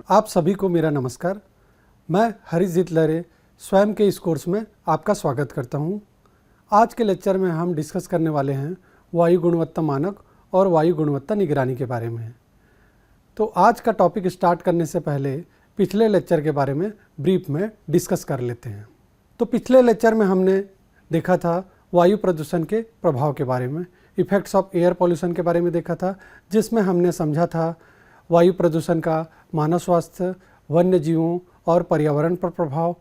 आप सभी को मेरा नमस्कार। मैं हरीजीत लहरे स्वयं के इस कोर्स में आपका स्वागत करता हूं। आज के लेक्चर में हम डिस्कस करने वाले हैं वायु गुणवत्ता मानक और वायु गुणवत्ता निगरानी के बारे में। तो आज का टॉपिक स्टार्ट करने से पहले पिछले लेक्चर के बारे में ब्रीफ में डिस्कस कर लेते हैं। तो पिछले लेक्चर में हमने देखा था वायु प्रदूषण के प्रभाव के बारे में, इफ़ेक्ट्स ऑफ एयर पॉल्यूशन के बारे में देखा था, जिसमें हमने समझा था वायु प्रदूषण का मानव स्वास्थ्य, वन्य जीवों और पर्यावरण पर प्रभाव,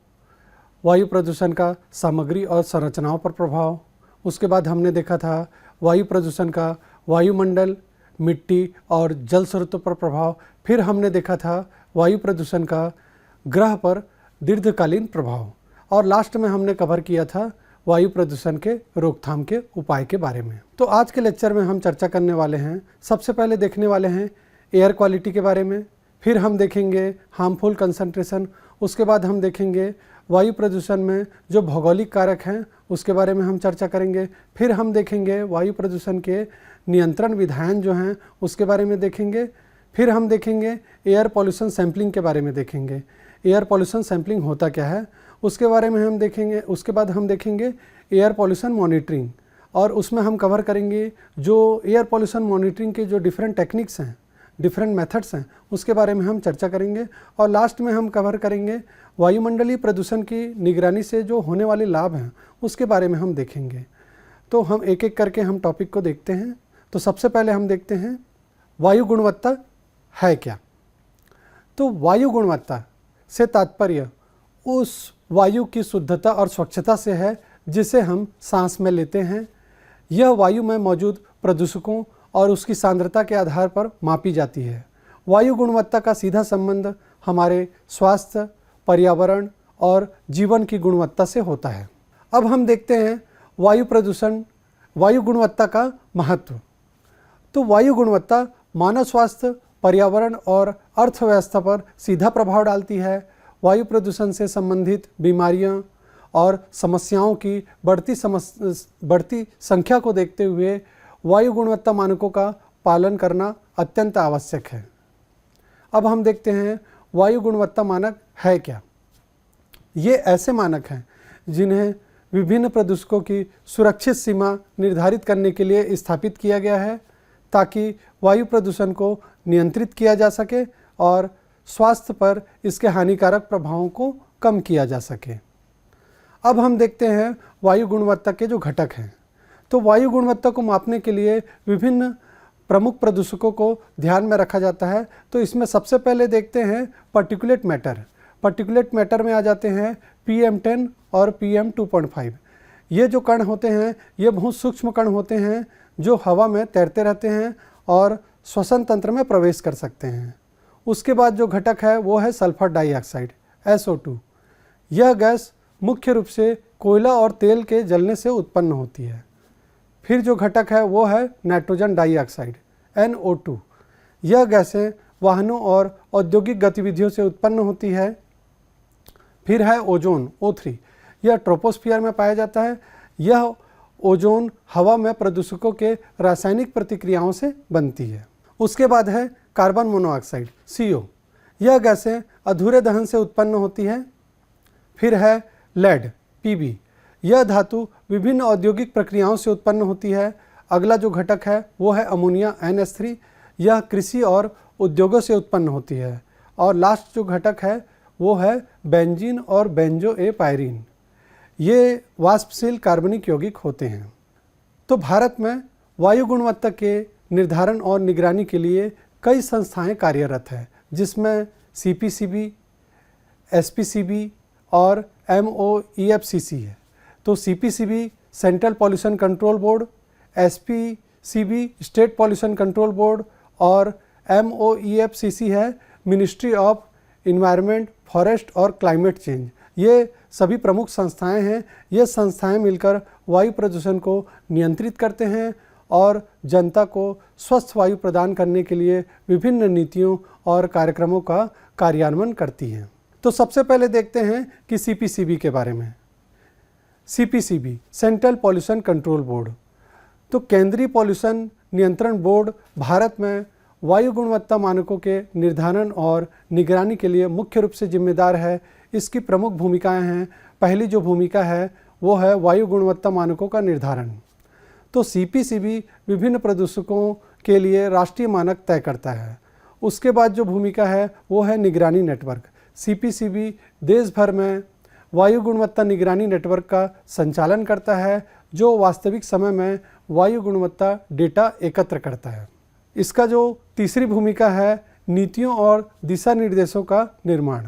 वायु प्रदूषण का सामग्री और संरचनाओं पर प्रभाव। उसके बाद हमने देखा था वायु प्रदूषण का वायुमंडल, मिट्टी और जल स्रोतों पर प्रभाव। फिर हमने देखा था वायु प्रदूषण का ग्रह पर दीर्घकालीन प्रभाव, और लास्ट में हमने कवर किया था वायु प्रदूषण के रोकथाम के उपाय के बारे में। तो आज के लेक्चर में हम चर्चा करने वाले हैं, सबसे पहले देखने वाले हैं एयर क्वालिटी के बारे में, फिर हम देखेंगे हार्मफुल कंसंट्रेशन, उसके बाद हम देखेंगे वायु प्रदूषण में जो भौगोलिक कारक हैं उसके बारे में हम चर्चा करेंगे, फिर हम देखेंगे वायु प्रदूषण के नियंत्रण विधान जो हैं उसके बारे में देखेंगे, फिर हम देखेंगे एयर पॉल्यूशन सैम्पलिंग के बारे में देखेंगे, एयर पॉल्यूशन सैम्पलिंग होता क्या है उसके बारे में हम देखेंगे। उसके बाद हम देखेंगे एयर पॉल्यूशन मॉनिटरिंग, और उसमें हम कवर करेंगे जो एयर पॉल्यूशन मॉनिटरिंग के जो डिफरेंट टेक्निक्स हैं, डिफरेंट मेथड्स हैं, उसके बारे में हम चर्चा करेंगे। और लास्ट में हम कवर करेंगे वायुमंडलीय प्रदूषण की निगरानी से जो होने वाले लाभ हैं उसके बारे में हम देखेंगे। तो हम एक एक करके हम टॉपिक को देखते हैं। तो सबसे पहले हम देखते हैं वायु गुणवत्ता है क्या। तो वायु गुणवत्ता से तात्पर्य उस वायु की शुद्धता और स्वच्छता से है जिसे हम सांस में लेते हैं। यह वायु में मौजूद प्रदूषकों और उसकी सांद्रता के आधार पर मापी जाती है। वायु गुणवत्ता का सीधा संबंध हमारे स्वास्थ्य, पर्यावरण और जीवन की गुणवत्ता से होता है। अब हम देखते हैं वायु गुणवत्ता का महत्व। तो वायु गुणवत्ता मानव स्वास्थ्य, पर्यावरण और अर्थव्यवस्था पर सीधा प्रभाव डालती है। वायु प्रदूषण से संबंधित बीमारियां और समस्याओं की बढ़ती संख्या को देखते हुए वायु गुणवत्ता मानकों का पालन करना अत्यंत आवश्यक है। अब हम देखते हैं वायु गुणवत्ता मानक है क्या। ये ऐसे मानक हैं जिन्हें विभिन्न प्रदूषकों की सुरक्षित सीमा निर्धारित करने के लिए स्थापित किया गया है ताकि वायु प्रदूषण को नियंत्रित किया जा सके और स्वास्थ्य पर इसके हानिकारक प्रभावों को कम किया जा सके। अब हम देखते हैं वायु गुणवत्ता के जो घटक हैं। तो वायु गुणवत्ता को मापने के लिए विभिन्न प्रमुख प्रदूषकों को ध्यान में रखा जाता है। तो इसमें सबसे पहले देखते हैं पार्टिकुलेट मैटर। पार्टिकुलेट मैटर में आ जाते हैं PM10 और PM2.5। ये जो कण होते हैं ये बहुत सूक्ष्म कण होते हैं जो हवा में तैरते रहते हैं और श्वसन तंत्र में प्रवेश कर सकते हैं। उसके बाद जो घटक है वो है सल्फर डाइऑक्साइड SO2। यह गैस मुख्य रूप से कोयला और तेल के जलने से उत्पन्न होती है। फिर जो घटक है वो है नाइट्रोजन डाइऑक्साइड NO2। यह गैसें वाहनों और औद्योगिक गतिविधियों से उत्पन्न होती है। फिर है ओजोन O3। यह ट्रोपोस्फियर में पाया जाता है। यह ओजोन हवा में प्रदूषकों के रासायनिक प्रतिक्रियाओं से बनती है। उसके बाद है कार्बन मोनोऑक्साइड CO। यह गैसें अधूरे दहन से उत्पन्न होती है। फिर है लेड PB। यह धातु विभिन्न औद्योगिक प्रक्रियाओं से उत्पन्न होती है। अगला जो घटक है वो है अमोनिया NH3। यह कृषि और उद्योगों से उत्पन्न होती है। और लास्ट जो घटक है वो है बेंजीन और बेंजोएपायरीन। ये वाष्पशील कार्बनिक यौगिक होते हैं। तो भारत में वायु गुणवत्ता के निर्धारण और निगरानी के लिए कई संस्थाएं कार्यरत हैं, जिसमें CPCB, SPCB और MOEFCC है। तो CPCB central pollution control board, SPCB state pollution control board और MOEFCC है मिनिस्ट्री ऑफ इन्वायरमेंट, फॉरेस्ट और क्लाइमेट चेंज। ये सभी प्रमुख संस्थाएं हैं। ये संस्थाएं मिलकर वायु प्रदूषण को नियंत्रित करते हैं और जनता को स्वस्थ वायु प्रदान करने के लिए विभिन्न नीतियों और कार्यक्रमों का कार्यान्वयन करती हैं। तो सबसे पहले देखते हैं कि CPCB के बारे में। CPCB central pollution control board. तो केंद्रीय पॉल्यूशन नियंत्रण बोर्ड भारत में वायु गुणवत्ता मानकों के निर्धारण और निगरानी के लिए मुख्य रूप से जिम्मेदार है। इसकी प्रमुख भूमिकाएं हैं। पहली जो भूमिका है वो है वायु गुणवत्ता मानकों का निर्धारण। तो सीपीसीबी विभिन्न प्रदूषकों के लिए राष्ट्रीय मानक तय करता है। उसके बाद जो भूमिका है वो है निगरानी नेटवर्क। सीपीसीबी देश भर में वायु गुणवत्ता निगरानी नेटवर्क का संचालन करता है, जो वास्तविक समय में वायु गुणवत्ता डेटा एकत्र करता है। इसका जो तीसरी भूमिका है नीतियों और दिशा निर्देशों का निर्माण।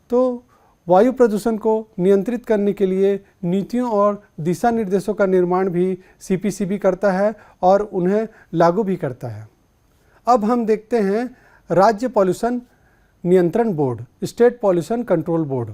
तो वायु प्रदूषण को नियंत्रित करने के लिए नीतियों और दिशा निर्देशों का निर्माण भी सीपीसीबी करता है और उन्हें लागू भी करता है। अब हम देखते हैं राज्य पॉल्यूशन नियंत्रण board, state pollution control board.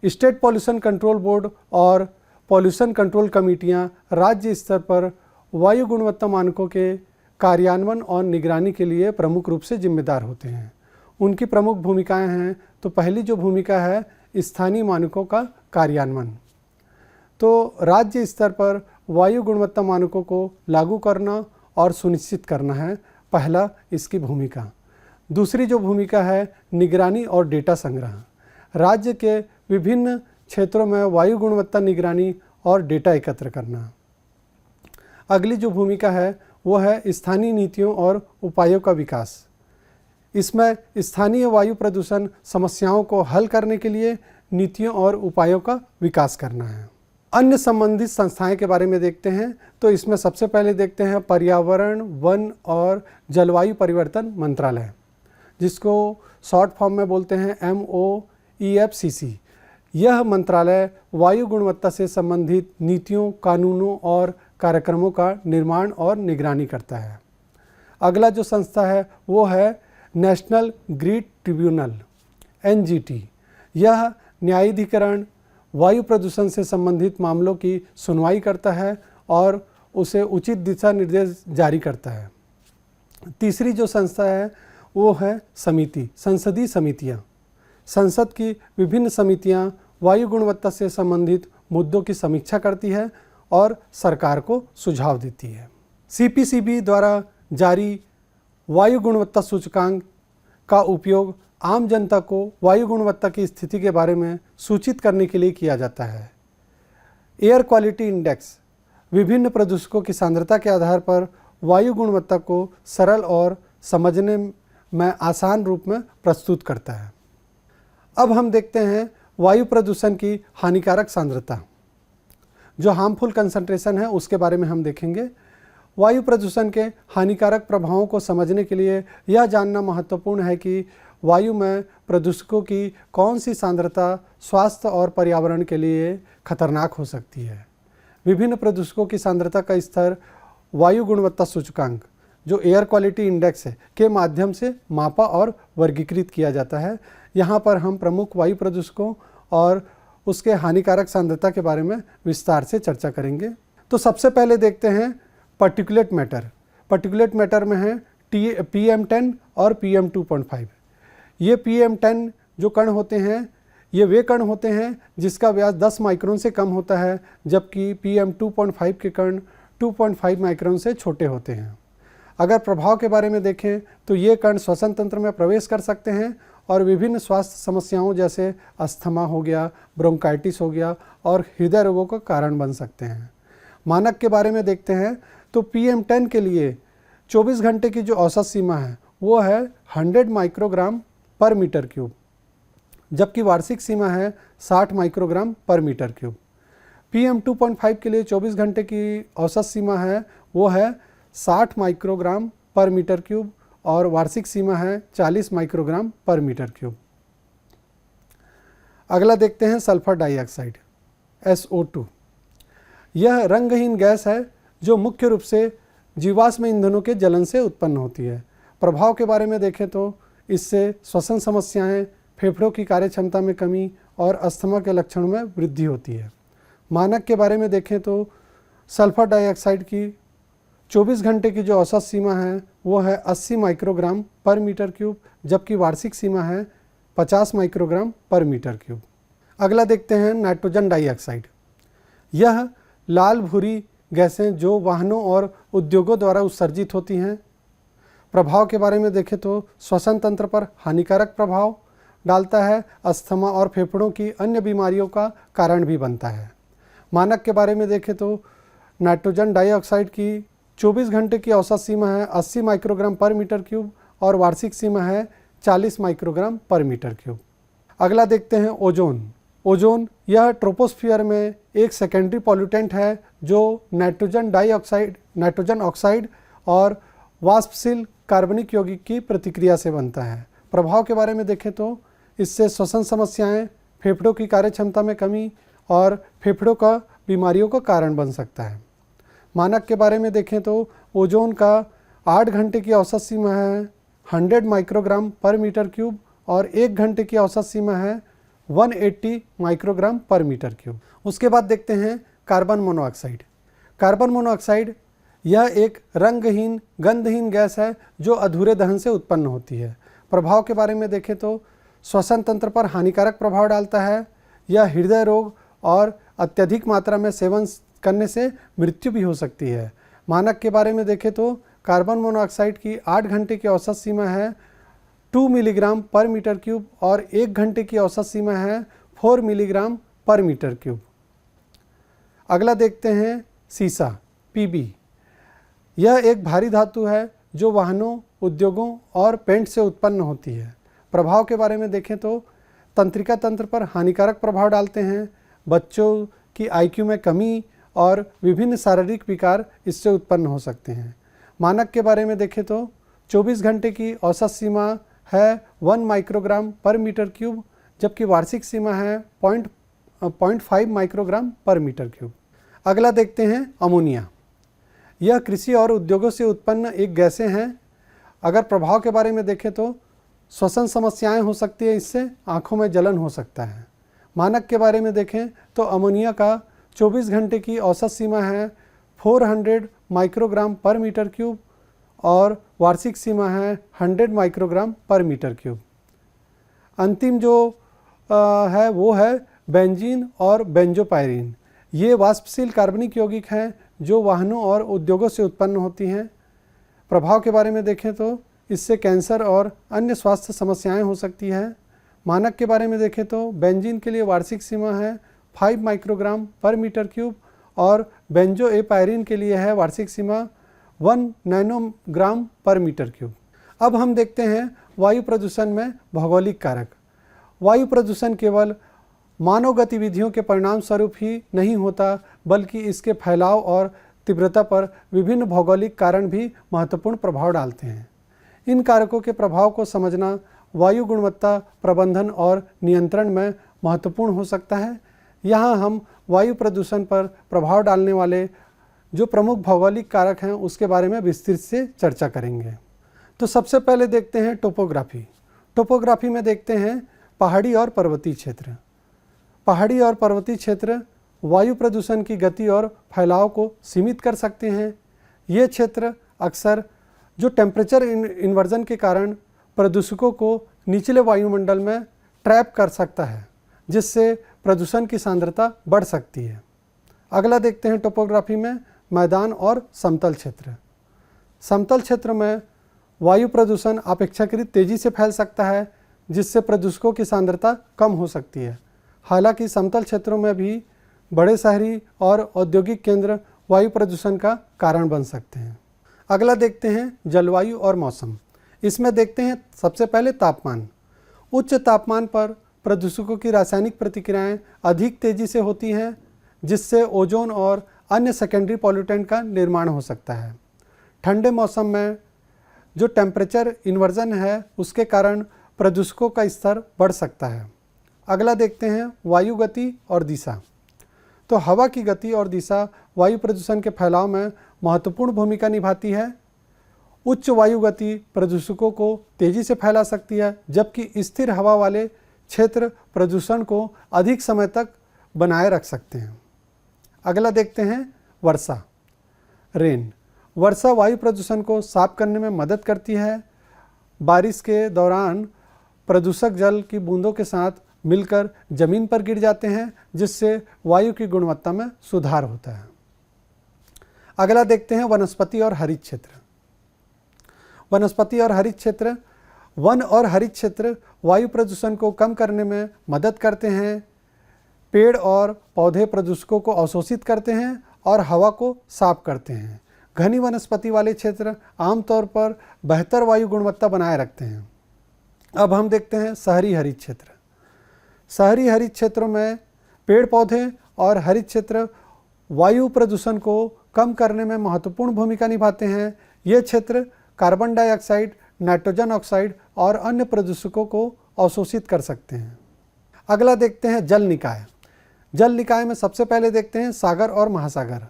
State pollution control board और पॉल्यूशन कंट्रोल कमेटियां राज्य स्तर पर वायु गुणवत्ता मानकों के कार्यान्वयन और निगरानी के लिए प्रमुख रूप से जिम्मेदार होते हैं। उनकी प्रमुख भूमिकाएं हैं। तो पहली जो भूमिका है स्थानीय मानकों का कार्यान्वयन। तो राज्य स्तर पर वायु गुणवत्ता मानकों को लागू करना और सुनिश्चित करना है पहला इसकी भूमिका। दूसरी जो भूमिका है निगरानी और डेटा संग्रह। राज्य के विभिन्न क्षेत्रों में वायु गुणवत्ता निगरानी और डेटा एकत्र करना। अगली जो भूमिका है वो है स्थानीय नीतियों और उपायों का विकास। इसमें स्थानीय वायु प्रदूषण समस्याओं को हल करने के लिए नीतियों और उपायों का विकास करना है। अन्य संबंधित संस्थाएं के बारे में देखते हैं। तो इसमें सबसे पहले देखते हैं पर्यावरण, वन और जलवायु परिवर्तन मंत्रालय, जिसको शॉर्ट फॉर्म में बोलते हैं MOEFCC। यह मंत्रालय वायु गुणवत्ता से संबंधित नीतियों, कानूनों और कार्यक्रमों का निर्माण और निगरानी करता है। अगला जो संस्था है वो है नेशनल ग्रिड ट्रिब्यूनल NGT। यह न्यायाधिकरण वायु प्रदूषण से संबंधित मामलों की सुनवाई करता है और उसे उचित दिशा निर्देश जारी करता है। तीसरी जो संस्था है वो है समिति, संसदीय समितियां। संसद की विभिन्न समितियां वायु गुणवत्ता से संबंधित मुद्दों की समीक्षा करती है और सरकार को सुझाव देती है। सीपीसीबी द्वारा जारी वायु गुणवत्ता सूचकांक का उपयोग आम जनता को वायु गुणवत्ता की स्थिति के बारे में सूचित करने के लिए किया जाता है। एयर क्वालिटी इंडेक्स विभिन्न प्रदूषकों की सांद्रता के आधार पर वायु गुणवत्ता को सरल और समझने में आसान रूप में प्रस्तुत करता है। अब हम देखते हैं वायु प्रदूषण की हानिकारक सांद्रता, जो हार्मफुल कंसंट्रेशन है उसके बारे में हम देखेंगे। वायु प्रदूषण के हानिकारक प्रभावों को समझने के लिए यह जानना महत्वपूर्ण है कि वायु में प्रदूषकों की कौन सी सांद्रता स्वास्थ्य और पर्यावरण के लिए खतरनाक हो सकती है। विभिन्न प्रदूषकों की सांद्रता का स्तर वायु गुणवत्ता सूचकांक, जो एयर क्वालिटी इंडेक्स है, के माध्यम से मापा और वर्गीकृत किया जाता है। यहाँ पर हम प्रमुख वायु प्रदूषकों और उसके हानिकारक सांद्रता के बारे में विस्तार से चर्चा करेंगे। तो सबसे पहले देखते हैं पार्टिकुलेट मैटर। पार्टिकुलेट मैटर में है PM10 और PM2.5। ये PM10 जो कण होते हैं ये वे कण होते हैं जिसका व्यास 10 माइक्रोन से कम होता है, जबकि PM2.5 के कण 2.5 माइक्रोन से छोटे होते हैं। अगर प्रभाव के बारे में देखें तो ये कण श्वसन तंत्र में प्रवेश कर सकते हैं और विभिन्न स्वास्थ्य समस्याओं जैसे अस्थमा हो गया, ब्रोंकाइटिस हो गया और हृदय रोगों का कारण बन सकते हैं। मानक के बारे में देखते हैं तो PM10 के लिए 24 घंटे की जो औसत सीमा है वो है 100 माइक्रोग्राम पर मीटर क्यूब, जबकि वार्षिक सीमा है 60 माइक्रोग्राम पर मीटर क्यूब। PM2.5 के लिए 24 घंटे की औसत सीमा है वो है 60 माइक्रोग्राम पर मीटर क्यूब और वार्षिक सीमा है 40 माइक्रोग्राम पर मीटर क्यूब। अगला देखते हैं सल्फर डाइऑक्साइड SO2। यह रंगहीन गैस है जो मुख्य रूप से जीवाश्म ईंधनों के जलन से उत्पन्न होती है। प्रभाव के बारे में देखें तो इससे श्वसन समस्याएं, फेफड़ों की कार्यक्षमता में कमी और अस्थमा के लक्षणों में वृद्धि होती है। मानक के बारे में देखें तो सल्फर डाइऑक्साइड की 24 घंटे की जो औसत सीमा है वो है 80 माइक्रोग्राम पर मीटर क्यूब, जबकि वार्षिक सीमा है 50 माइक्रोग्राम पर मीटर क्यूब। अगला देखते हैं नाइट्रोजन डाइऑक्साइड। यह लाल भूरी गैसें जो वाहनों और उद्योगों द्वारा उत्सर्जित होती हैं। प्रभाव के बारे में देखें तो श्वसन तंत्र पर हानिकारक प्रभाव डालता है, अस्थमा और फेफड़ों की अन्य बीमारियों का कारण भी बनता है। मानक के बारे में देखें तो नाइट्रोजन डाइऑक्साइड की 24 घंटे की औसत सीमा है 80 माइक्रोग्राम पर मीटर क्यूब और वार्षिक सीमा है 40 माइक्रोग्राम पर मीटर क्यूब। अगला देखते हैं ओजोन। ओजोन यह ट्रोपोस्फियर में एक सेकेंडरी पॉल्यूटेंट है जो नाइट्रोजन ऑक्साइड और वाष्पशील कार्बनिक यौगिक की प्रतिक्रिया से बनता है। प्रभाव के बारे में देखें तो इससे श्वसन समस्याएं, फेफड़ों की कार्यक्षमता में कमी और फेफड़ों का बीमारियों का कारण बन सकता है। मानक के बारे में देखें तो ओजोन का 8 घंटे की औसत सीमा है 100 माइक्रोग्राम पर मीटर क्यूब और 1 घंटे की औसत सीमा है 180 माइक्रोग्राम पर मीटर क्यूब। उसके बाद देखते हैं कार्बन मोनोऑक्साइड। कार्बन मोनोऑक्साइड यह एक रंगहीन गंधहीन गैस है जो अधूरे दहन से उत्पन्न होती है। प्रभाव के बारे में देखें तो श्वसन तंत्र पर हानिकारक प्रभाव डालता है। यह हृदय रोग और अत्यधिक मात्रा में सेवन करने से मृत्यु भी हो सकती है। मानक के बारे में देखें तो कार्बन मोनोऑक्साइड की 8 घंटे की औसत सीमा है 2 मिलीग्राम पर मीटर क्यूब और 1 घंटे की औसत सीमा है 4 मिलीग्राम पर मीटर क्यूब। अगला देखते हैं सीसा, पीबी। यह एक भारी धातु है जो वाहनों, उद्योगों और पेंट से उत्पन्न होती है। प्रभाव के बारे में देखें तो तंत्रिका तंत्र पर हानिकारक प्रभाव डालते हैं। बच्चों की आईक्यू में कमी और विभिन्न शारीरिक विकार इससे उत्पन्न हो सकते हैं। मानक के बारे में देखें तो 24 घंटे की औसत सीमा है 1 माइक्रोग्राम पर मीटर क्यूब, जबकि वार्षिक सीमा है 0.5 माइक्रोग्राम पर मीटर क्यूब। अगला देखते हैं अमोनिया। यह कृषि और उद्योगों से उत्पन्न एक गैसें हैं। अगर प्रभाव के बारे में देखें तो श्वसन समस्याएं हो सकती है, इससे आँखों में जलन हो सकता है। मानक के बारे में देखें तो अमोनिया का 24 घंटे की औसत सीमा है 400 माइक्रोग्राम पर मीटर क्यूब और वार्षिक सीमा है 100 माइक्रोग्राम पर मीटर क्यूब। अंतिम जो है वो है बेंजीन और बेंजोपायरीन। ये वाष्पशील कार्बनिक यौगिक हैं जो वाहनों और उद्योगों से उत्पन्न होती हैं। प्रभाव के बारे में देखें तो इससे कैंसर और अन्य स्वास्थ्य समस्याएं हो सकती है। मानक के बारे में देखें तो बेंजीन के लिए वार्षिक सीमा है 5 माइक्रोग्राम पर मीटर क्यूब और बेंजोएपायरीन के लिए है वार्षिक सीमा 1 नैनोग्राम पर मीटर क्यूब। अब हम देखते हैं वायु प्रदूषण में भौगोलिक कारक। वायु प्रदूषण केवल मानव गतिविधियों के परिणाम स्वरूप ही नहीं होता, बल्कि इसके फैलाव और तीव्रता पर विभिन्न भौगोलिक कारण भी महत्वपूर्ण प्रभाव डालते हैं। इन कारकों के प्रभाव को समझना वायु गुणवत्ता प्रबंधन और नियंत्रण में महत्वपूर्ण हो सकता है। यहाँ हम वायु प्रदूषण पर प्रभाव डालने वाले जो प्रमुख भौगोलिक कारक हैं उसके बारे में विस्तृत से चर्चा करेंगे। तो सबसे पहले देखते हैं टोपोग्राफी। टोपोग्राफी में देखते हैं पहाड़ी और पर्वतीय क्षेत्र। पहाड़ी और पर्वतीय क्षेत्र वायु प्रदूषण की गति और फैलाव को सीमित कर सकते हैं। ये क्षेत्र अक्सर जो टेम्परेचर इन्वर्जन के कारण प्रदूषकों को निचले वायुमंडल में ट्रैप कर सकता है, जिससे प्रदूषण की सांद्रता बढ़ सकती है। अगला देखते हैं टोपोग्राफी में मैदान और समतल क्षेत्र। समतल क्षेत्र में वायु प्रदूषण अपेक्षाकृत तेज़ी से फैल सकता है, जिससे प्रदूषकों की सांद्रता कम हो सकती है। हालांकि समतल क्षेत्रों में भी बड़े शहरी और औद्योगिक केंद्र वायु प्रदूषण का कारण बन सकते हैं। अगला देखते हैं जलवायु और मौसम। इसमें देखते हैं सबसे पहले तापमान। उच्च तापमान पर प्रदूषकों की रासायनिक प्रतिक्रियाएं अधिक तेज़ी से होती हैं, जिससे ओजोन और अन्य सेकेंडरी पॉल्यूटेंट का निर्माण हो सकता है। ठंडे मौसम में जो टेम्परेचर इन्वर्जन है उसके कारण प्रदूषकों का स्तर बढ़ सकता है। अगला देखते हैं वायु गति और दिशा। तो हवा की गति और दिशा वायु प्रदूषण के फैलाव में महत्वपूर्ण भूमिका निभाती है। उच्च वायु गति प्रदूषकों को तेज़ी से फैला सकती है, जबकि स्थिर हवा वाले क्षेत्र प्रदूषण को अधिक समय तक बनाए रख सकते हैं। अगला देखते हैं वर्षा, रेन। वर्षा वायु प्रदूषण को साफ करने में मदद करती है। बारिश के दौरान प्रदूषक जल की बूंदों के साथ मिलकर जमीन पर गिर जाते हैं, जिससे वायु की गुणवत्ता में सुधार होता है। अगला देखते हैं वनस्पति और हरित क्षेत्र। वनस्पति और हरित क्षेत्र। वन और हरित क्षेत्र वायु प्रदूषण को कम करने में मदद करते हैं। पेड़ और पौधे प्रदूषकों को अवशोषित करते हैं और हवा को साफ करते हैं। घनी वनस्पति वाले क्षेत्र आमतौर पर बेहतर वायु गुणवत्ता बनाए रखते हैं। अब हम देखते हैं शहरी हरित क्षेत्र। शहरी हरित क्षेत्रों में पेड़ पौधे और हरित क्षेत्र वायु प्रदूषण को कम करने में महत्वपूर्ण भूमिका निभाते हैं। ये क्षेत्र कार्बन डाइऑक्साइड, नाइट्रोजन ऑक्साइड और अन्य प्रदूषकों को अवशोषित कर सकते हैं। अगला देखते हैं जल निकाय। जल निकाय में सबसे पहले देखते हैं सागर और महासागर।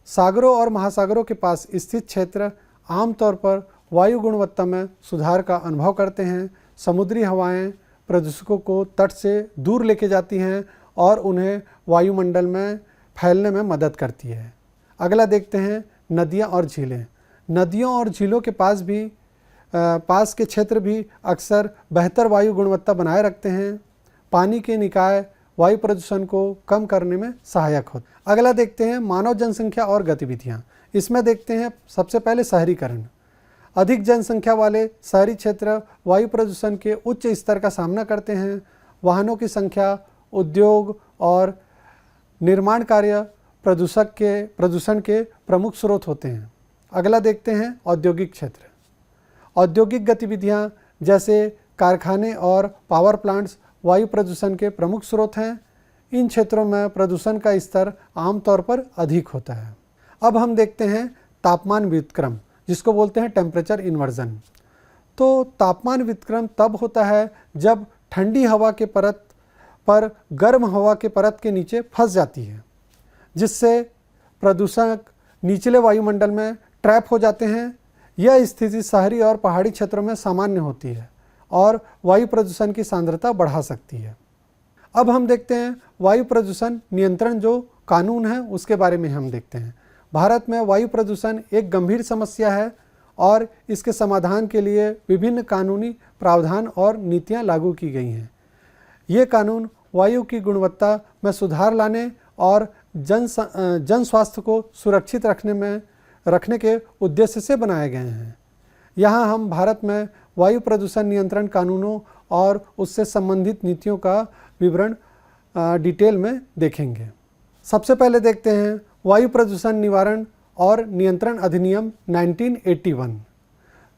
सागरों और महासागरों के पास स्थित क्षेत्र आमतौर पर वायु गुणवत्ता में सुधार का अनुभव करते हैं। समुद्री हवाएं प्रदूषकों को तट से दूर लेके जाती हैं और उन्हें वायुमंडल में फैलने में मदद करती है। अगला देखते हैं नदियां और झीलें। नदियों और झीलों के पास के क्षेत्र भी अक्सर बेहतर वायु गुणवत्ता बनाए रखते हैं। पानी के निकाय वायु प्रदूषण को कम करने में सहायक होते हैं। अगला देखते हैं मानव जनसंख्या और गतिविधियां। इसमें देखते हैं सबसे पहले शहरीकरण। अधिक जनसंख्या वाले शहरी क्षेत्र वायु प्रदूषण के उच्च स्तर का सामना करते हैं। वाहनों की संख्या, उद्योग और निर्माण कार्य प्रदूषण के प्रमुख स्रोत होते हैं। अगला देखते हैं औद्योगिक क्षेत्र। औद्योगिक गतिविधियां जैसे कारखाने और पावर प्लांट्स वायु प्रदूषण के प्रमुख स्रोत हैं। इन क्षेत्रों में प्रदूषण का स्तर आमतौर पर अधिक होता है। अब हम देखते हैं तापमान व्युत्क्रम, जिसको बोलते हैं टेम्परेचर इन्वर्जन। तो तापमान व्युत्क्रम तब होता है जब ठंडी हवा के परत पर गर्म हवा के परत के नीचे फंस जाती है, जिससे प्रदूषक निचले वायुमंडल में ट्रैप हो जाते हैं। यह स्थिति शहरी और पहाड़ी क्षेत्रों में सामान्य होती है और वायु प्रदूषण की सांद्रता बढ़ा सकती है। अब हम देखते हैं वायु प्रदूषण नियंत्रण जो कानून है उसके बारे में हम देखते हैं। भारत में वायु प्रदूषण एक गंभीर समस्या है और इसके समाधान के लिए विभिन्न कानूनी प्रावधान और नीतियां लागू की गई हैं। ये कानून वायु की गुणवत्ता में सुधार लाने और जन स्वास्थ्य को सुरक्षित रखने के उद्देश्य से बनाए गए हैं। यहाँ हम भारत में वायु प्रदूषण नियंत्रण कानूनों और उससे संबंधित नीतियों का विवरण डिटेल में देखेंगे। सबसे पहले देखते हैं वायु प्रदूषण निवारण और नियंत्रण अधिनियम 1981।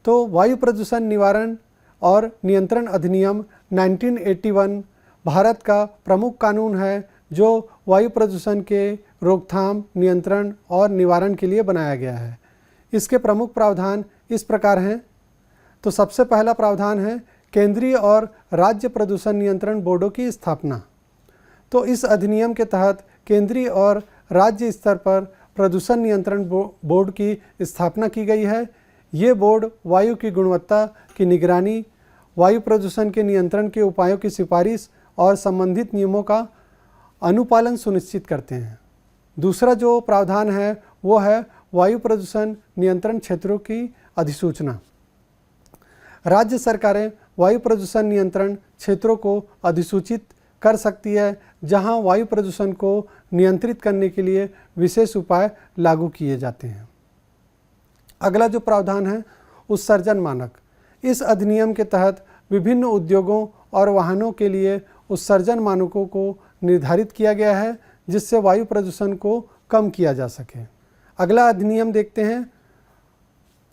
तो वायु प्रदूषण निवारण और नियंत्रण अधिनियम 1981 भारत का प्रमुख कानून है जो वायु प्रदूषण के रोकथाम, नियंत्रण और निवारण के लिए बनाया गया है। इसके प्रमुख प्रावधान इस प्रकार हैं। तो सबसे पहला प्रावधान है केंद्रीय और राज्य प्रदूषण नियंत्रण बोर्डों की स्थापना। तो इस अधिनियम के तहत केंद्रीय और राज्य स्तर पर प्रदूषण नियंत्रण बोर्ड की स्थापना की गई है। ये बोर्ड वायु की गुणवत्ता की निगरानी, वायु प्रदूषण के नियंत्रण के उपायों की सिफारिश और संबंधित नियमों का अनुपालन सुनिश्चित करते हैं। दूसरा जो प्रावधान है वो है वायु प्रदूषण नियंत्रण क्षेत्रों की अधिसूचना। राज्य सरकारें वायु प्रदूषण नियंत्रण क्षेत्रों को अधिसूचित कर सकती है जहां वायु प्रदूषण को नियंत्रित करने के लिए विशेष उपाय लागू किए जाते हैं। अगला जो प्रावधान है उत्सर्जन मानक। इस अधिनियम के तहत विभिन्न उद्योगों और वाहनों के लिए उत्सर्जन मानकों को निर्धारित किया गया है जिससे वायु प्रदूषण को कम किया जा सके। अगला अधिनियम देखते हैं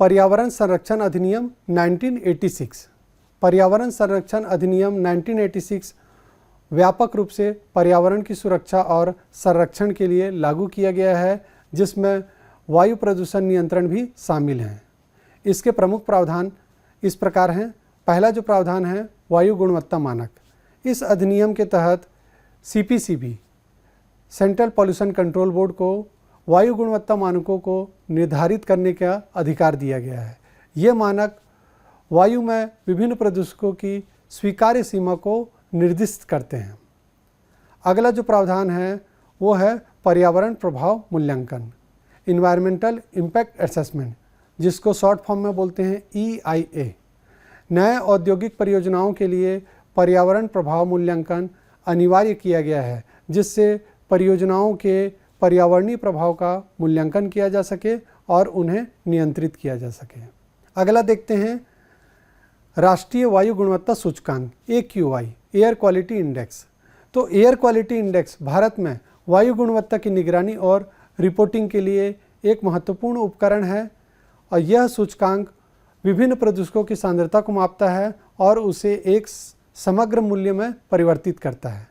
पर्यावरण संरक्षण अधिनियम 1986। पर्यावरण संरक्षण अधिनियम 1986 व्यापक रूप से पर्यावरण की सुरक्षा और संरक्षण के लिए लागू किया गया है, जिसमें वायु प्रदूषण नियंत्रण भी शामिल हैं। इसके प्रमुख प्रावधान इस प्रकार हैं। पहला जो प्रावधान है वायु गुणवत्ता मानक। इस अधिनियम के तहत CPCB central pollution control board को वायु गुणवत्ता मानकों को निर्धारित करने का अधिकार दिया गया है। ये मानक वायु में विभिन्न प्रदूषकों की स्वीकार्य सीमा को निर्दिष्ट करते हैं। अगला जो प्रावधान है वो है पर्यावरण प्रभाव मूल्यांकन, इन्वायरमेंटल इम्पैक्ट असेसमेंट, जिसको शॉर्ट फॉर्म में बोलते हैं EIA। नए औद्योगिक परियोजनाओं के लिए पर्यावरण प्रभाव मूल्यांकन अनिवार्य किया गया है, जिससे परियोजनाओं के पर्यावरणीय प्रभाव का मूल्यांकन किया जा सके और उन्हें नियंत्रित किया जा सके। अगला देखते हैं राष्ट्रीय वायु गुणवत्ता सूचकांक AQI, एयर क्वालिटी इंडेक्स। तो एयर क्वालिटी इंडेक्स भारत में वायु गुणवत्ता की निगरानी और रिपोर्टिंग के लिए एक महत्वपूर्ण उपकरण है और यह सूचकांक विभिन्न प्रदूषकों की सांद्रता को मापता है और उसे एक समग्र मूल्य में परिवर्तित करता है,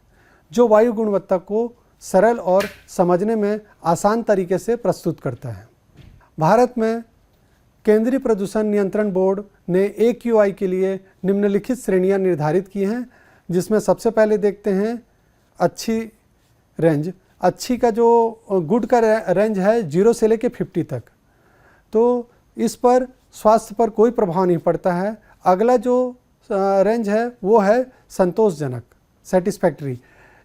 जो वायु गुणवत्ता को सरल और समझने में आसान तरीके से प्रस्तुत करता है। भारत में केंद्रीय प्रदूषण नियंत्रण बोर्ड ने AQI के लिए निम्नलिखित श्रेणियां निर्धारित की हैं, जिसमें सबसे पहले देखते हैं अच्छी रेंज। अच्छी का जो गुड का रेंज है 0 से लेकर 50 तक, तो इस पर स्वास्थ्य पर कोई प्रभाव नहीं पड़ता है। अगला जो रेंज है वो है संतोषजनक, सेटिस्फैक्ट्री।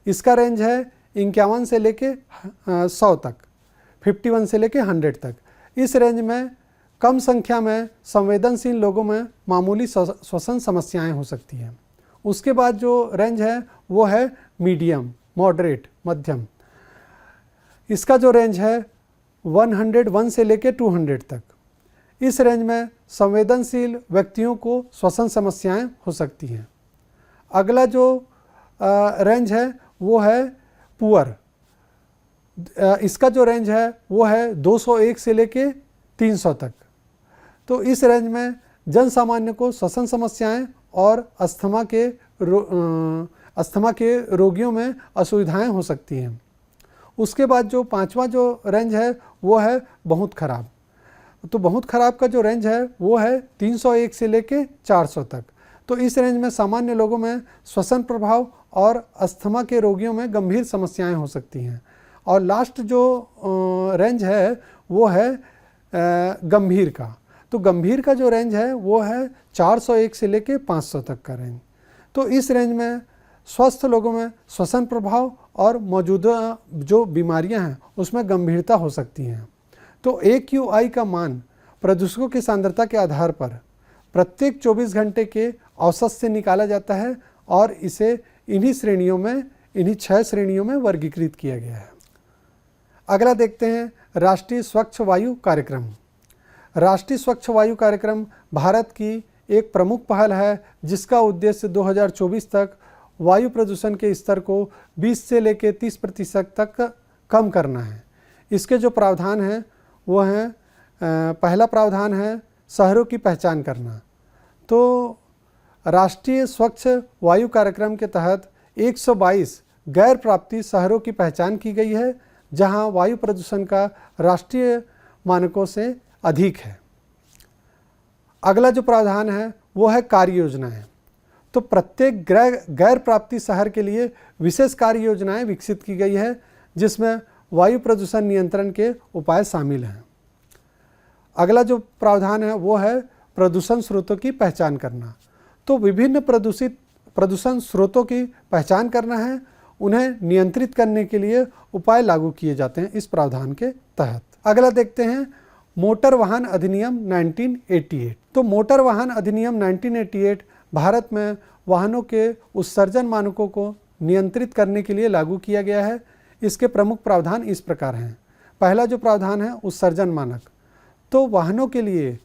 इसका रेंज है 51 से लेके 100 तक, 51 से लेके 100 तक। इस रेंज में कम संख्या में संवेदनशील लोगों में मामूली श्वसन समस्याएं हो सकती हैं। उसके बाद जो रेंज है वो है मीडियम, मॉडरेट, मध्यम। इसका जो रेंज है 101 से लेके 200 तक। इस रेंज में संवेदनशील व्यक्तियों को श्वसन समस्याएं हो सकती हैं। अगला जो रेंज है वो है पुअर। इसका जो रेंज है वो है 201 से लेके 300 तक। तो इस रेंज में जन सामान्य को श्वसन समस्याएं और अस्थमा के रोगियों में असुविधाएं हो सकती हैं। उसके बाद जो पांचवा जो रेंज है वो है बहुत खराब। तो बहुत खराब का जो रेंज है वो है 301 से लेके 400 तक। तो इस रेंज में सामान्य लोगों में श्वसन प्रभाव और अस्थमा के रोगियों में गंभीर समस्याएं हो सकती हैं। और लास्ट जो रेंज है वो है गंभीर का। तो गंभीर का जो रेंज है वो है 401 से लेके 500 तक का रेंज। तो इस रेंज में स्वस्थ लोगों में श्वसन प्रभाव और मौजूदा जो बीमारियां हैं उसमें गंभीरता हो सकती हैं। तो AQI का मान प्रदूषकों की सांद्रता के आधार पर प्रत्येक 24 घंटे के औसत से निकाला जाता है और इसे इन्हीं 6 श्रेणियों में वर्गीकृत किया गया है। अगला देखते हैं राष्ट्रीय स्वच्छ वायु कार्यक्रम। राष्ट्रीय स्वच्छ वायु कार्यक्रम भारत की एक प्रमुख पहल है, जिसका उद्देश्य 2024 तक वायु प्रदूषण के स्तर को 20 से लेकर 30% तक कम करना है। इसके जो प्रावधान हैं वो हैं, पहला प्रावधान है शहरों की पहचान करना। तो राष्ट्रीय स्वच्छ वायु कार्यक्रम के तहत 122 गैर प्राप्ति शहरों की पहचान की गई है, जहां वायु प्रदूषण का राष्ट्रीय मानकों से अधिक है। अगला जो प्रावधान है वो है कार्य योजनाएं। तो प्रत्येक गैर प्राप्ति शहर के लिए विशेष कार्य योजनाएं विकसित की गई है, जिसमें वायु प्रदूषण नियंत्रण के उपाय शामिल हैं। अगला जो प्रावधान है वो है प्रदूषण स्रोतों की पहचान करना। तो विभिन्न प्रदूषण स्रोतों की पहचान करना है, उन्हें नियंत्रित करने के लिए उपाय लागू किए जाते हैं इस प्रावधान के तहत। अगला देखते हैं मोटर वाहन अधिनियम 1988। तो मोटर वाहन अधिनियम 1988 भारत में वाहनों के उत्सर्जन मानकों को नियंत्रित करने के लिए लागू किया गया है। इसके प्रमुख प्रावधान इस प्रकार हैं। पहला जो प्रावधान है उत्सर्जन मानक। तो वाहनों के लिए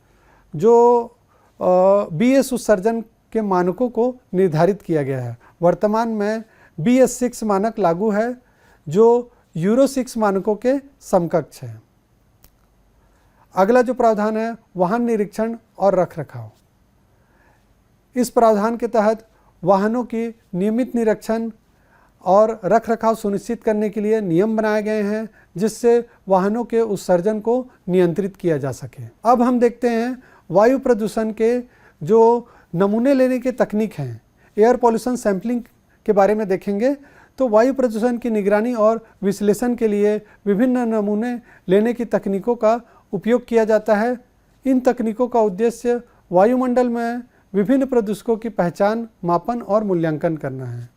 जो BS उत्सर्जन के मानकों को निर्धारित किया गया है। वर्तमान में BS6 मानक लागू है, जो यूरो 6 मानकों के समकक्ष है। अगला जो प्रावधान है वाहन निरीक्षण और रखरखाव। इस प्रावधान के तहत वाहनों की नियमित निरीक्षण और रखरखाव सुनिश्चित करने के लिए नियम बनाए गए हैं, जिससे वाहनों के उत्सर्जन को नियंत्रित किया जा सके। अब हम देखते हैं वायु प्रदूषण के जो नमूने लेने की तकनीक हैं, एयर पॉल्यूशन सैंपलिंग के बारे में देखेंगे। तो वायु प्रदूषण की निगरानी और विश्लेषण के लिए विभिन्न नमूने लेने की तकनीकों का उपयोग किया जाता है। इन तकनीकों का उद्देश्य वायुमंडल में विभिन्न प्रदूषकों की पहचान, मापन और मूल्यांकन करना है।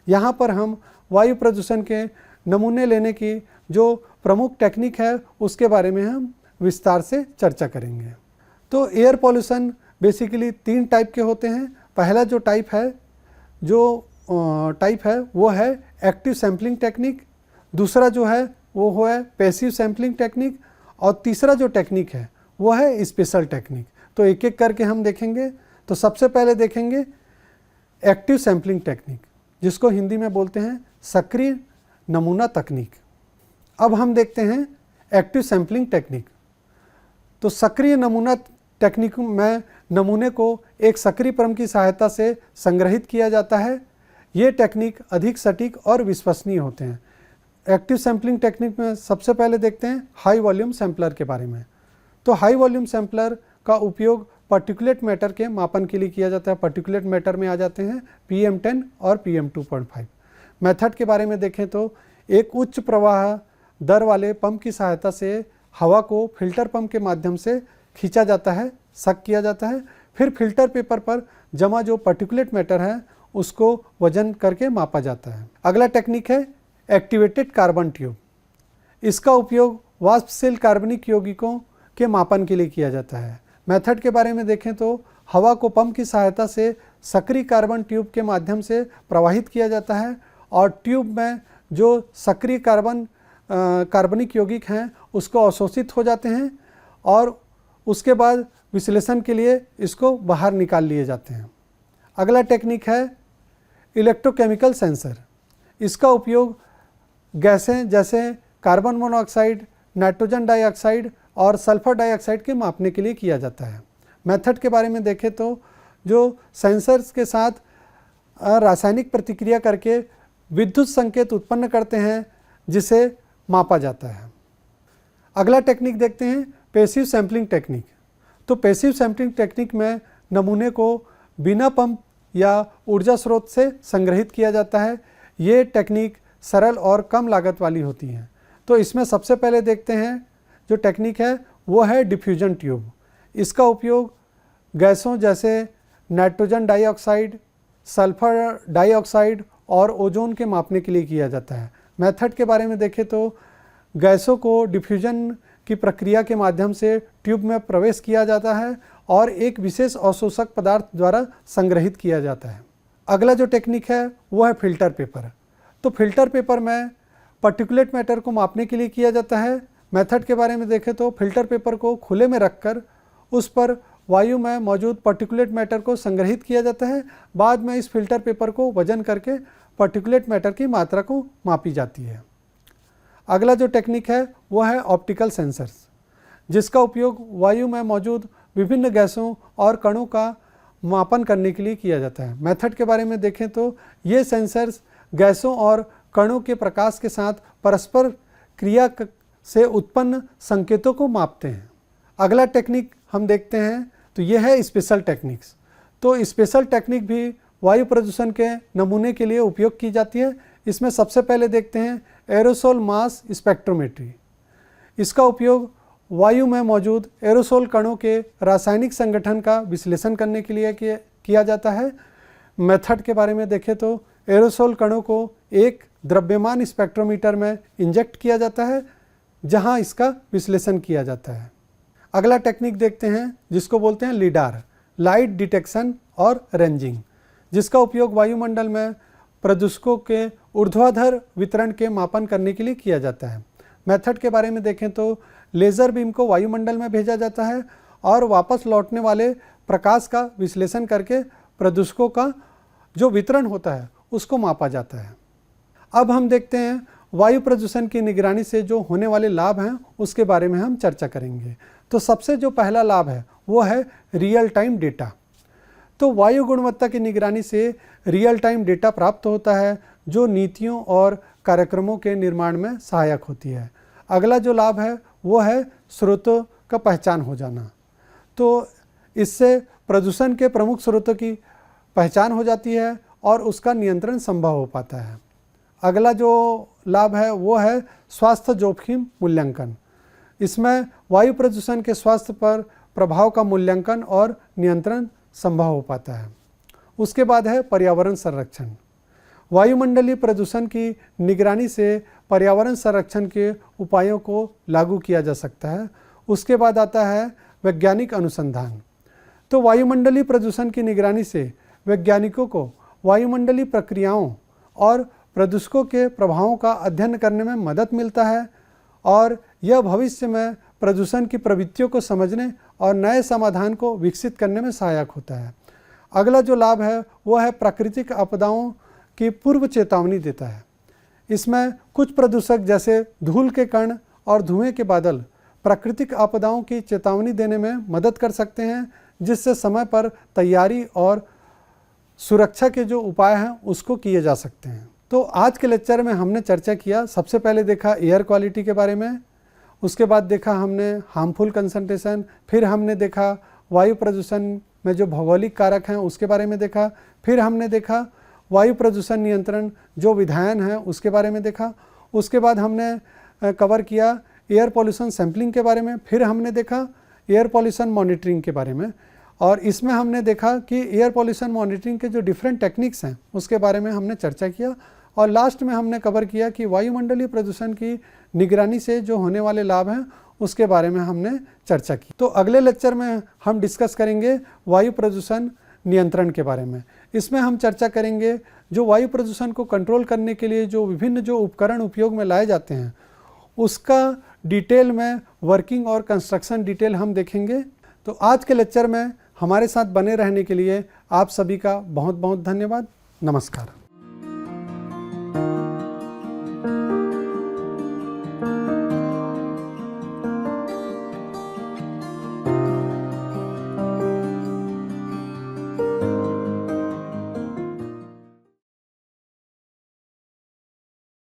यहाँ पर हम वायु प्रदूषण के नमूने लेने की जो प्रमुख टेक्निक है उसके बारे में हम विस्तार से चर्चा करेंगे। तो एयर पॉल्यूशन बेसिकली 3 टाइप के होते हैं। पहला जो टाइप है वो है एक्टिव सैम्पलिंग टेक्निक, दूसरा जो है वो है पैसिव सैम्पलिंग टेक्निक और तीसरा जो टेक्निक है वो है स्पेशल टेक्निक। तो एक एक करके हम देखेंगे। तो सबसे पहले देखेंगे एक्टिव सैम्पलिंग टेक्निक, जिसको हिंदी में बोलते हैं सक्रिय नमूना तकनीक। अब हम देखते हैं एक्टिव सैम्पलिंग टेक्निक। तो सक्रिय नमूना टेक्निक में नमूने को एक सक्रिय परम की सहायता से संग्रहित किया जाता है। ये टेक्निक अधिक सटीक और विश्वसनीय होते हैं। एक्टिव सैम्पलिंग टेक्निक में सबसे पहले देखते हैं हाई वॉल्यूम सैम्पलर के बारे में। तो हाई वॉल्यूम सैम्पलर का उपयोग पार्टिकुलेट मैटर के मापन के लिए किया जाता है। पार्टिकुलेट मैटर में आ जाते हैं PM10 और PM2.5। मेथड के बारे में देखें तो एक उच्च प्रवाह दर वाले पंप की सहायता से हवा को फिल्टर पंप के माध्यम से खींचा जाता है, सक किया जाता है। फिर फिल्टर पेपर पर जमा जो पार्टिकुलेट मैटर है उसको वजन करके मापा जाता है। अगला टेक्निक है एक्टिवेटेड कार्बन ट्यूब। इसका उपयोग वाष्पशील कार्बनिक यौगिकों के मापन के लिए किया जाता है। मेथड के बारे में देखें तो हवा को पंप की सहायता से सक्रिय कार्बन ट्यूब के माध्यम से प्रवाहित किया जाता है और ट्यूब में जो सक्रिय कार्बनिक यौगिक हैं उसको अवशोषित हो जाते हैं और उसके बाद विश्लेषण के लिए इसको बाहर निकाल लिए जाते हैं। अगला टेक्निक है इलेक्ट्रोकेमिकल सेंसर। इसका उपयोग गैसें जैसे कार्बन मोनोऑक्साइड, नाइट्रोजन डाइऑक्साइड और सल्फर डाइऑक्साइड के मापने के लिए किया जाता है। मेथड के बारे में देखें तो जो सेंसर्स के साथ रासायनिक प्रतिक्रिया करके विद्युत संकेत उत्पन्न करते हैं जिसे मापा जाता है। अगला टेक्निक देखते हैं पैसिव सैम्पलिंग टेक्निक। तो पैसिव सैम्पलिंग टेक्निक में नमूने को बिना पंप या ऊर्जा स्रोत से संग्रहित किया जाता है। ये टेक्निक सरल और कम लागत वाली होती हैं। तो इसमें सबसे पहले देखते हैं जो टेक्निक है वो है डिफ्यूजन ट्यूब। इसका उपयोग गैसों जैसे नाइट्रोजन डाइऑक्साइड, सल्फर डाइऑक्साइड और ओजोन के मापने के लिए किया जाता है। मेथड के बारे में देखें तो गैसों को डिफ्यूजन की प्रक्रिया के माध्यम से ट्यूब में प्रवेश किया जाता है और एक विशेष अवशोषक पदार्थ द्वारा संग्रहित किया जाता है। अगला जो टेक्निक है वो है फिल्टर पेपर। तो फिल्टर पेपर में पार्टिकुलेट मैटर को मापने के लिए किया जाता है। मेथड के बारे में देखें तो फिल्टर पेपर को खुले में रखकर उस पर वायु में मौजूद पार्टिकुलेट मैटर को संग्रहित किया जाता है। बाद में इस फिल्टर पेपर को वजन करके पार्टिकुलेट मैटर की मात्रा को मापी जाती है। अगला जो टेक्निक है वो है ऑप्टिकल सेंसर्स, जिसका उपयोग वायु में मौजूद विभिन्न गैसों और कणों का मापन करने के लिए किया जाता है। मेथड के बारे में देखें तो ये सेंसर्स गैसों और कणों के प्रकाश के साथ परस्पर क्रिया से उत्पन्न संकेतों को मापते हैं। अगला टेक्निक हम देखते हैं तो यह है स्पेशल टेक्निक्स। तो स्पेशल टेक्निक भी वायु प्रदूषण के नमूने के लिए उपयोग की जाती है। इसमें सबसे पहले देखते हैं एरोसोल मास स्पेक्ट्रोमेट्री। इसका उपयोग वायु में मौजूद एरोसोल कणों के रासायनिक संगठन का विश्लेषण करने के लिए किया जाता है। मेथड के बारे में देखें तो एरोसोल कणों को एक द्रव्यमान स्पेक्ट्रोमीटर में इंजेक्ट किया जाता है जहां इसका विश्लेषण किया जाता है। अगला टेक्निक देखते हैं जिसको बोलते हैं लीडार, लाइट डिटेक्शन और रेंजिंग, जिसका उपयोग वायुमंडल में प्रदूषकों के ऊर्ध्वाधर वितरण के मापन करने के लिए किया जाता है। मेथड के बारे में देखें तो लेज़र बीम को वायुमंडल में भेजा जाता है और वापस लौटने वाले प्रकाश का विश्लेषण करके प्रदूषकों का जो वितरण होता है उसको मापा जाता है। अब हम देखते हैं वायु प्रदूषण की निगरानी से जो होने वाले लाभ हैं उसके बारे में हम चर्चा करेंगे। तो सबसे जो पहला लाभ है वो है रियल टाइम डेटा। तो वायु गुणवत्ता की निगरानी से रियल टाइम डेटा प्राप्त होता है जो नीतियों और कार्यक्रमों के निर्माण में सहायक होती है। अगला जो लाभ है वो है स्रोतों का पहचान हो जाना। तो इससे प्रदूषण के प्रमुख स्रोतों की पहचान हो जाती है और उसका नियंत्रण संभव हो पाता है। अगला जो लाभ है वो है स्वास्थ्य जोखिम मूल्यांकन। इसमें वायु प्रदूषण के स्वास्थ्य पर प्रभाव का मूल्यांकन और नियंत्रण संभव हो पाता है। उसके बाद है पर्यावरण संरक्षण। वायुमंडलीय प्रदूषण की निगरानी से पर्यावरण संरक्षण के उपायों को लागू किया जा सकता है। उसके बाद आता है वैज्ञानिक अनुसंधान। तो वायुमंडलीय प्रदूषण की निगरानी से वैज्ञानिकों को वायुमंडलीय प्रक्रियाओं और प्रदूषकों के प्रभावों का अध्ययन करने में मदद मिलता है और यह भविष्य में प्रदूषण की प्रवृत्तियों को समझने और नए समाधान को विकसित करने में सहायक होता है। अगला जो लाभ है वो है प्राकृतिक आपदाओं की पूर्व चेतावनी देता है। इसमें कुछ प्रदूषक जैसे धूल के कण और धुएं के बादल प्राकृतिक आपदाओं की चेतावनी देने में मदद कर सकते हैं, जिससे समय पर तैयारी और सुरक्षा के जो उपाय हैं उसको किए जा सकते हैं। तो आज के लेक्चर में हमने चर्चा किया, सबसे पहले देखा एयर क्वालिटी के बारे में, उसके बाद देखा हमने हार्मफुल कंसंट्रेशन, फिर हमने देखा वायु प्रदूषण में जो भौगोलिक कारक हैं उसके बारे में देखा, फिर हमने देखा वायु प्रदूषण नियंत्रण जो विधायन है उसके बारे में देखा, उसके बाद हमने कवर किया एयर पॉल्यूशन सैम्पलिंग के बारे में, फिर हमने देखा एयर पॉल्यूशन मॉनिटरिंग के बारे में, और इसमें हमने देखा कि एयर पॉल्यूशन मॉनिटरिंग के जो डिफरेंट टेक्निक्स हैं उसके बारे में हमने चर्चा किया, और लास्ट में हमने कवर किया कि वायुमंडलीय प्रदूषण की निगरानी से जो होने वाले लाभ हैं उसके बारे में हमने चर्चा की। तो अगले लेक्चर में हम डिस्कस करेंगे वायु प्रदूषण नियंत्रण के बारे में। इसमें हम चर्चा करेंगे जो वायु प्रदूषण को कंट्रोल करने के लिए जो विभिन्न जो उपकरण उपयोग में लाए जाते हैं उसका डिटेल में वर्किंग और कंस्ट्रक्शन डिटेल हम देखेंगे। तो आज के लेक्चर में हमारे साथ बने रहने के लिए आप सभी का बहुत बहुत धन्यवाद। नमस्कार।